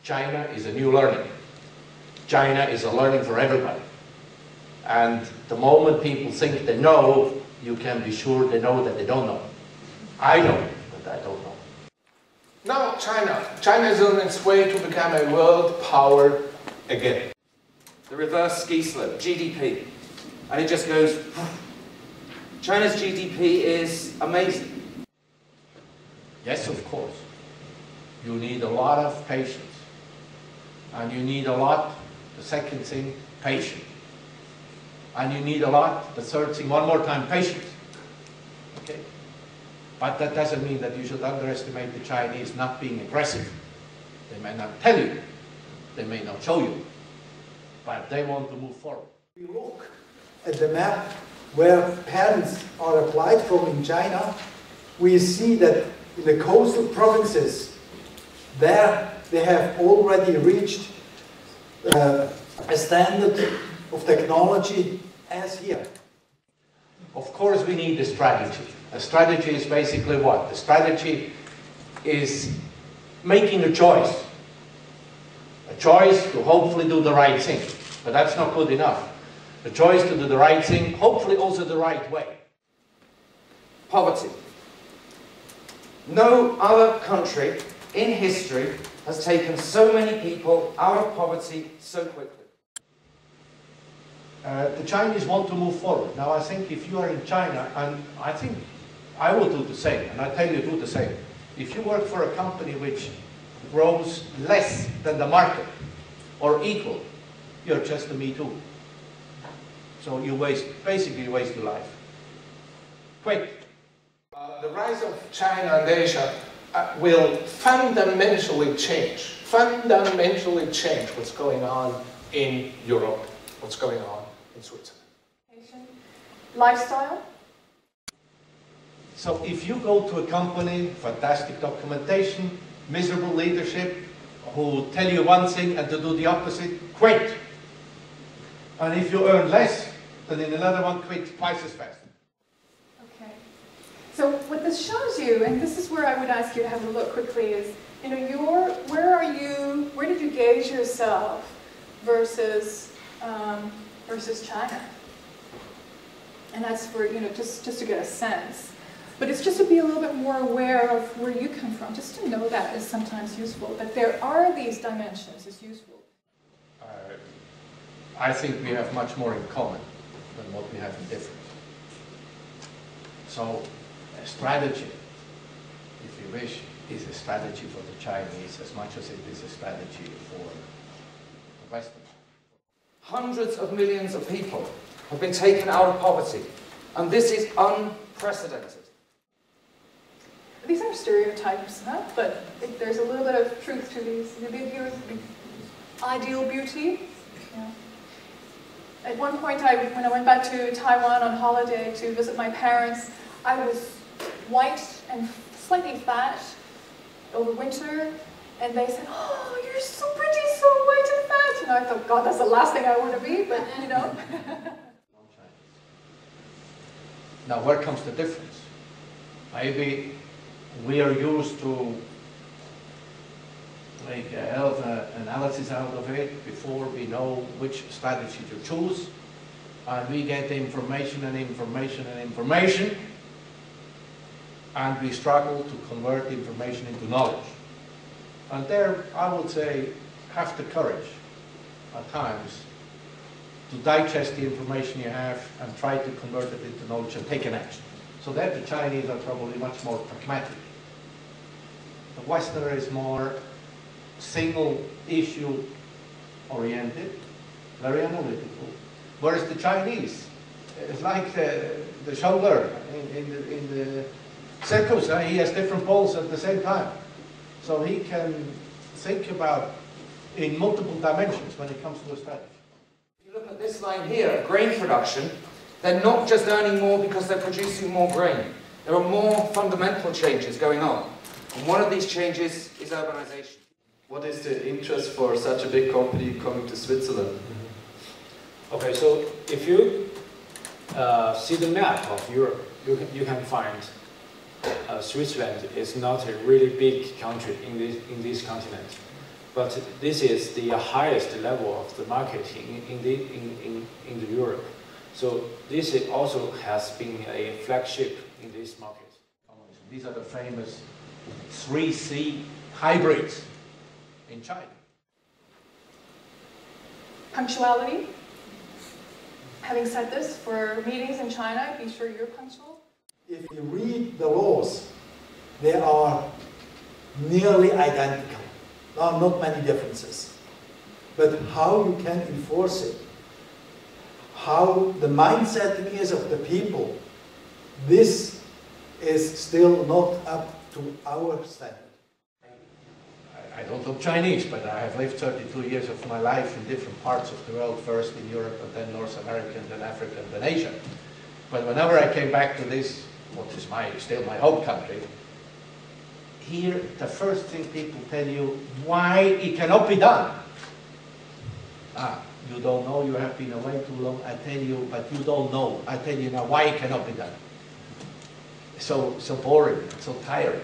China is a new learning. China is a learning for everybody. And the moment people think they know, you can be sure they know that they don't know. I know that I don't know. Now China is on its way to become a world power again. The reverse ski slope, GDP. And it just goes, China's GDP is amazing. Yes, of course. You need a lot of patience. And you need a lot, the second thing, patience. And you need a lot, the third thing, one more time, patience. Okay? But that doesn't mean that you should underestimate the Chinese not being aggressive. They may not tell you, they may not show you, but they want to move forward. We look at the map where patents are applied from in China, we see that in the coastal provinces, there they have already reached a standard of technology as here. Of course we need a strategy. A strategy is basically what? The strategy is making a choice. A choice to hopefully do the right thing. But that's not good enough. A choice to do the right thing, hopefully also the right way. Poverty. No other country in history has taken so many people out of poverty so quickly. The Chinese want to move forward. Now I think if you are in China, and I think I will do the same, and I tell you do the same. If you work for a company which grows less than the market, or equal, you're just a me too. So you basically waste your life. Quick. The rise of China and Asia will fundamentally change what's going on in Europe, what's going on in Switzerland. Lifestyle? So if you go to a company, fantastic documentation, miserable leadership, who tell you one thing and to do the opposite, quit. And if you earn less, then in another one, quit twice as fast. Okay. So what this shows you, and this is where I would ask you to have a look quickly, is, you know, where did you gauge yourself versus China? And that's for, you know, just to get a sense. But it's just to be a little bit more aware of where you come from. Just to know that is sometimes useful. But there are these dimensions, it's useful. I think we have much more in common than what we have in difference. So a strategy, if you wish, is a strategy for the Chinese as much as it is a strategy for the Western. Hundreds of millions of people have been taken out of poverty, and this is unprecedented. These are stereotypes, huh? But there's a little bit of truth to these. Ideal beauty. Yeah. At one point, when I went back to Taiwan on holiday to visit my parents, I was white and slightly fat over winter, and they said, "Oh, you're so pretty, so white and fat." And I thought, God, that's the last thing I want to be, but you know. Now, where comes the difference? Maybe we are used to make a hell of an analysis out of it before we know which strategy to choose, and we get information and information and information, and we struggle to convert information into knowledge. And there, I would say, have the courage at times to digest the information you have and try to convert it into knowledge and take an action. So that the Chinese are probably much more pragmatic. The Westerner is more single issue oriented, very analytical, whereas the Chinese, it's like the jongleur in the circus, he has different balls at the same time. So he can think about in multiple dimensions when it comes to a strategy. If you look at this line here, grain production, they're not just earning more because they're producing more grain. There are more fundamental changes going on. And one of these changes is urbanization. What is the interest for such a big company coming to Switzerland? Okay, so if you see the map of Europe, you can find Switzerland is not a really big country in this continent. but this is the highest level of the marketing in the Europe. So this also has been a flagship in this market. These are the famous 3C hybrids in China. Punctuality. Having said this, for meetings in China, be sure you're punctual. If you read the laws, they are nearly identical. There are not many differences. But how you can enforce it, how the mindset is of the people, this is still not up to our standard. I don't know Chinese, but I have lived 32 years of my life in different parts of the world, first in Europe and then North America and then Africa and then Asia. But whenever I came back to this, what is still my home country, here the first thing people tell you, why it cannot be done. You don't know, you have been away too long, I tell you, but you don't know. I tell you now why it cannot be done. So boring, so tiring.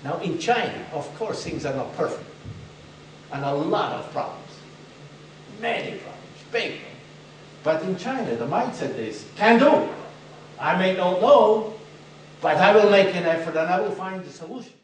Now in China, of course, things are not perfect. And a lot of problems. Many problems, big problems. But in China, the mindset is, can do. I may not know, but I will make an effort and I will find the solution.